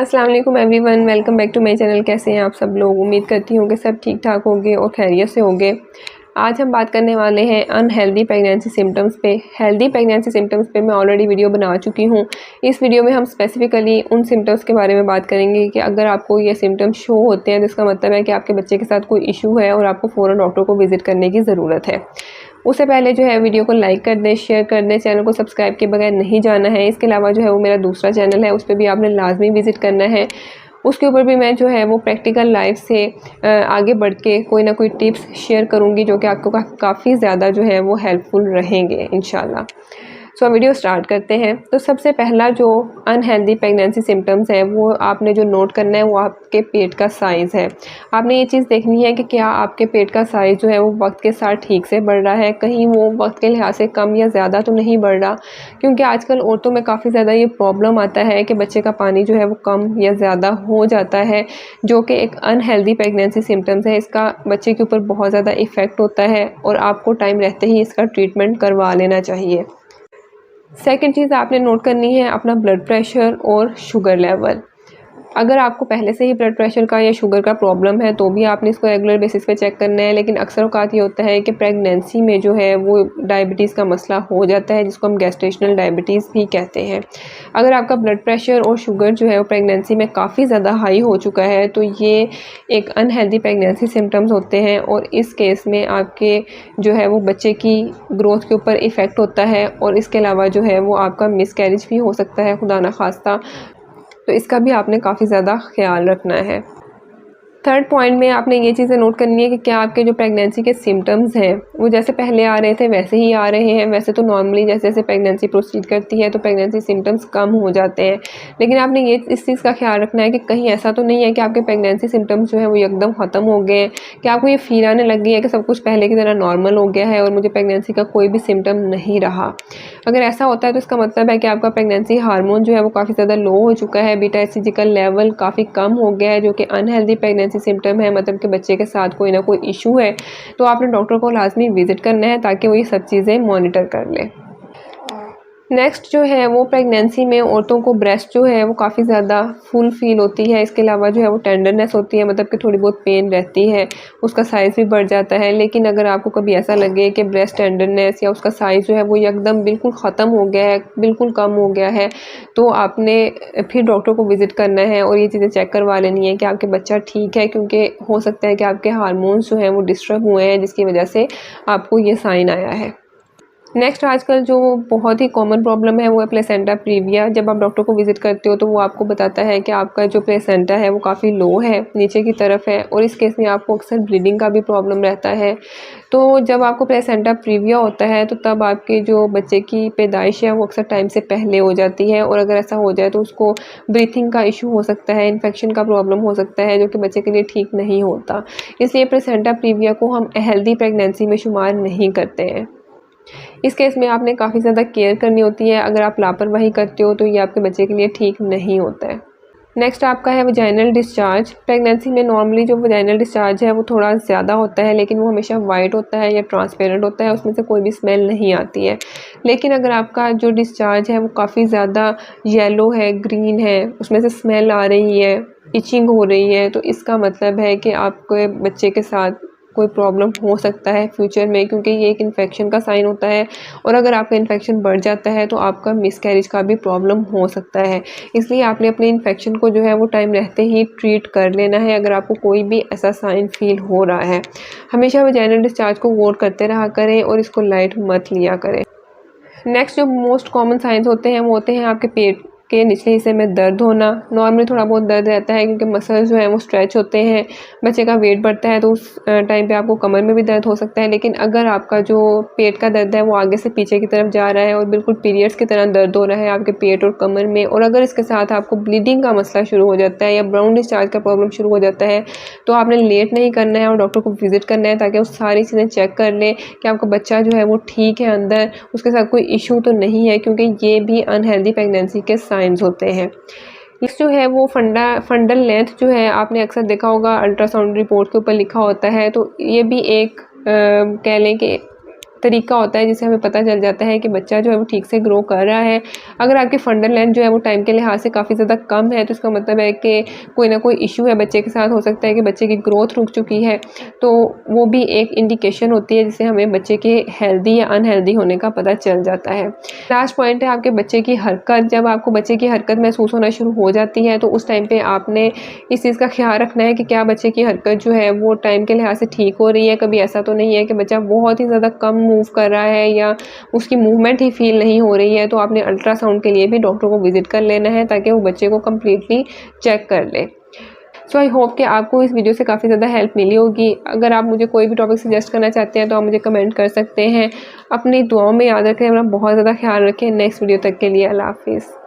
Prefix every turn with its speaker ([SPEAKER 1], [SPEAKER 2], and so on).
[SPEAKER 1] अस्सलाम वालेकुम everyone, welcome back to my channel. कैसे हैं आप सब लोग? उम्मीद करती हूँ कि सब ठीक ठाक होंगे और खैरियत से होंगे। आज हम बात करने वाले हैं अनहेल्दी प्रेगनेंसी सिम्टम्स पे। हेल्दी प्रेगनेंसी सिम्टम्स पे मैं ऑलरेडी वीडियो बना चुकी हूँ। इस वीडियो में हम स्पेसिफिकली उन सिम्टम्स के बारे में बात करेंगे कि अगर आपको ये सिम्टम्स शो होते हैं तो इसका मतलब है कि आपके बच्चे के साथ कोई इशू है और आपको फ़ौरन डॉक्टर को विज़िट करने की ज़रूरत है। उससे पहले जो है वीडियो को लाइक कर दें, शेयर कर दें, चैनल को सब्सक्राइब किए बगैर नहीं जाना है। इसके अलावा जो है वो मेरा दूसरा चैनल है, उस पर भी आपने लाजमी विज़िट करना है। उसके ऊपर भी मैं जो है वो प्रैक्टिकल लाइफ से आगे बढ़ के कोई ना कोई टिप्स शेयर करूँगी जो कि आपको काफ़ी ज़्यादा जो है वो हेल्पफुल रहेंगे इंशाल्लाह। सो वीडियो स्टार्ट करते हैं। तो सबसे पहला जो अनहेल्दी प्रेगनेंसी सिम्टम्स है वो आपने जो नोट करना है वो आपके पेट का साइज़ है। आपने ये चीज़ देखनी है कि क्या आपके पेट का साइज़ जो है वो वक्त के साथ ठीक से बढ़ रहा है, कहीं वो वक्त के लिहाज से कम या ज़्यादा तो नहीं बढ़ रहा। क्योंकि आजकल औरतों में काफ़ी ज़्यादा ये प्रॉब्लम आता है कि बच्चे का पानी जो है वो कम या ज़्यादा हो जाता है, जो कि एक अनहेल्दी प्रेगनेंसी सिम्टम्स है। इसका बच्चे के ऊपर बहुत ज़्यादा इफ़ेक्ट होता है और आपको टाइम रहते ही इसका ट्रीटमेंट करवा लेना चाहिए। सेकंड चीज़ आपने नोट करनी है अपना ब्लड प्रेशर और शुगर लेवल। अगर आपको पहले से ही ब्लड प्रेशर का या शुगर का प्रॉब्लम है तो भी आपने इसको रेगुलर बेसिस पे चेक करना है, लेकिन अक्सर औक़ात ये होता है कि प्रेगनेंसी में जो है वो डायबिटीज़ का मसला हो जाता है, जिसको हम गेस्टेशनल डायबिटीज़ भी कहते हैं। अगर आपका ब्लड प्रेशर और शुगर जो है वो प्रेगनेंसी में काफ़ी ज़्यादा हाई हो चुका है तो ये एक अनहेल्दी प्रेगनेंसी सिम्टम्स होते हैं और इस केस में आपके जो है वो बच्चे की ग्रोथ के ऊपर इफ़ेक्ट होता है और इसके अलावा जो है वो आपका मिसकैरेज भी हो सकता है, खुदा ना खास्ता। तो इसका भी आपने काफ़ी ज़्यादा ख्याल रखना है। थर्ड पॉइंट में आपने ये चीज़ें नोट करनी है कि क्या आपके जो प्रेगनेंसी के सिम्टम्स हैं वो जैसे पहले आ रहे थे वैसे ही आ रहे हैं। वैसे तो नॉर्मली जैसे जैसे प्रेगनेंसी प्रोसीड करती है तो प्रेगनेंसी सिम्टम्स कम हो जाते हैं, लेकिन आपने ये इस चीज़ का ख्याल रखना है कि कहीं ऐसा तो नहीं है कि आपके प्रेगनेंसी सिम्टम्स जो है वो एकदम ख़त्म हो गए हैं, कि आपको ये फील आने लग गई है कि सब कुछ पहले की तरह नॉर्मल हो गया है और मुझे प्रेगनेंसी का कोई भी सिम्टम नहीं रहा। अगर ऐसा होता है तो इसका मतलब है कि आपका प्रेगनेंसी हार्मोन जो है वो काफ़ी ज़्यादा लो हो चुका है, बीटा एसिड का लेवल काफ़ी कम हो गया है, जो कि अनहेल्दी प्रेगनेंसी सिम्टम है, मतलब कि बच्चे के साथ कोई ना कोई इशू है। तो आपने डॉक्टर को लाजमी विज़िट करना है ताकि वो ये सब चीज़ें मॉनिटर कर ले। नेक्स्ट जो है वो प्रेगनेंसी में औरतों को ब्रेस्ट जो है वो काफ़ी ज़्यादा फुल फील होती है। इसके अलावा जो है वो टेंडरनेस होती है, मतलब कि थोड़ी बहुत पेन रहती है, उसका साइज़ भी बढ़ जाता है। लेकिन अगर आपको कभी ऐसा लगे कि ब्रेस्ट टेंडरनेस या उसका साइज़ जो है वो एकदम बिल्कुल ख़त्म हो गया है, बिल्कुल कम हो गया है, तो आपने फिर डॉक्टर को विज़िट करना है और ये चीज़ें चेक करवा लेनी है कि आपके बच्चा ठीक है, क्योंकि हो सकता है कि आपके हार्मोन्स जो हैं वो डिस्टर्ब हुए हैं जिसकी वजह से आपको ये साइन आया है। नेक्स्ट आजकल जो बहुत ही कॉमन प्रॉब्लम है वो है प्लेसेंटा प्रीविया। जब आप डॉक्टर को विज़िट करते हो तो वो आपको बताता है कि आपका जो प्लेसेंटा है वो काफ़ी लो है, नीचे की तरफ है, और इस केस में आपको अक्सर ब्लीडिंग का भी प्रॉब्लम रहता है। तो जब आपको प्लेसेंटा प्रीविया होता है तो तब आपके जो बच्चे की पैदाइश है वो अक्सर टाइम से पहले हो जाती है, और अगर ऐसा हो जाए तो उसको ब्रीथिंग का इशू हो सकता है, इन्फेक्शन का प्रॉब्लम हो सकता है, जो कि बच्चे के लिए ठीक नहीं होता। इसलिए प्लेसेंटा प्रीविया को हम हेल्दी प्रेगनेंसी में शुमार नहीं करते हैं। इस केस में आपने काफ़ी ज़्यादा केयर करनी होती है। अगर आप लापरवाही करते हो तो ये आपके बच्चे के लिए ठीक नहीं होता है। नेक्स्ट आपका है वजाइनल डिस्चार्ज। प्रेगनेंसी में नॉर्मली जो वजाइनल डिस्चार्ज है वो थोड़ा ज़्यादा होता है, लेकिन वो हमेशा वाइट होता है या ट्रांसपेरेंट होता है, उसमें से कोई भी स्मेल नहीं आती है। लेकिन अगर आपका जो डिस्चार्ज है वो काफ़ी ज़्यादा येलो है, ग्रीन है, उसमें से स्मेल आ रही है, इचिंग हो रही है, तो इसका मतलब है कि आपके बच्चे के साथ कोई प्रॉब्लम हो सकता है फ्यूचर में, क्योंकि ये एक इन्फेक्शन का साइन होता है, और अगर आपका इन्फेक्शन बढ़ जाता है तो आपका मिसकैरेज का भी प्रॉब्लम हो सकता है। इसलिए आपने अपने इन्फेक्शन को जो है वो टाइम रहते ही ट्रीट कर लेना है अगर आपको कोई भी ऐसा साइन फील हो रहा है। हमेशा वजाइनल डिस्चार्ज को वॉच करते रहा करें और इसको लाइट मत लिया करें। नेक्स्ट जो मोस्ट कॉमन साइंस होते हैं वो होते हैं आपके पेट के निचले हिस्से में दर्द होना। नॉर्मली थोड़ा बहुत दर्द रहता है क्योंकि मसल्स जो हैं वो स्ट्रेच होते हैं, बच्चे का वेट बढ़ता है तो उस टाइम पे आपको कमर में भी दर्द हो सकता है। लेकिन अगर आपका जो पेट का दर्द है वो आगे से पीछे की तरफ जा रहा है और बिल्कुल पीरियड्स की तरह दर्द हो रहा है आपके पेट और कमर में, और अगर इसके साथ आपको ब्लीडिंग का मसला शुरू हो जाता है या ब्राउन डिस्चार्ज का प्रॉब्लम शुरू हो जाता है, तो आपने लेट नहीं करना है और डॉक्टर को विज़िट करना है ताकि वो सारी चीज़ें चेक कर ले कि आपका बच्चा जो है वो ठीक है, अंदर उसके साथ कोई इशू तो नहीं है, क्योंकि ये भी अनहेल्दी प्रेगनेंसी के साइंस होते हैं। नेक्स्ट जो है वो फंडल लेंथ जो है, आपने अक्सर देखा होगा अल्ट्रासाउंड रिपोर्ट के ऊपर लिखा होता है, तो ये भी एक कह लें कि तरीका होता है जिससे हमें पता चल जाता है कि बच्चा जो है वो ठीक से ग्रो कर रहा है। अगर आपकी फंडल लेंथ जो है वो टाइम के लिहाज से काफ़ी ज़्यादा कम है तो इसका मतलब है कि कोई ना कोई इशू है बच्चे के साथ। हो सकता है कि बच्चे की ग्रोथ रुक चुकी है, तो वो भी एक इंडिकेशन होती है जिससे हमें बच्चे के हेल्दी या अनहेल्दी होने का पता चल जाता है। लास्ट पॉइंट है आपके बच्चे की हरकत। जब आपको बच्चे की हरकत महसूस होना शुरू हो जाती है तो उस टाइम पे आपने इस चीज़ का ख्याल रखना है कि क्या बच्चे की हरकत जो है वो टाइम के लिहाज से ठीक हो रही है। कभी ऐसा तो नहीं है कि बच्चा बहुत ही ज़्यादा कम मूव कर रहा है या उसकी मूवमेंट ही फील नहीं हो रही है, तो आपने अल्ट्रासाउंड के लिए भी डॉक्टर को विजिट कर लेना है ताकि वो बच्चे को कम्प्लीटली चेक कर ले। सो आई होप कि आपको इस वीडियो से काफ़ी ज़्यादा हेल्प मिली होगी। अगर आप मुझे कोई भी टॉपिक सजेस्ट करना चाहते हैं तो आप मुझे कमेंट कर सकते हैं। अपनी दुआओं में याद रखें, अपना बहुत ज़्यादा ख्याल रखें। नेक्स्ट वीडियो तक के लिए अल्लाह हाफिज़।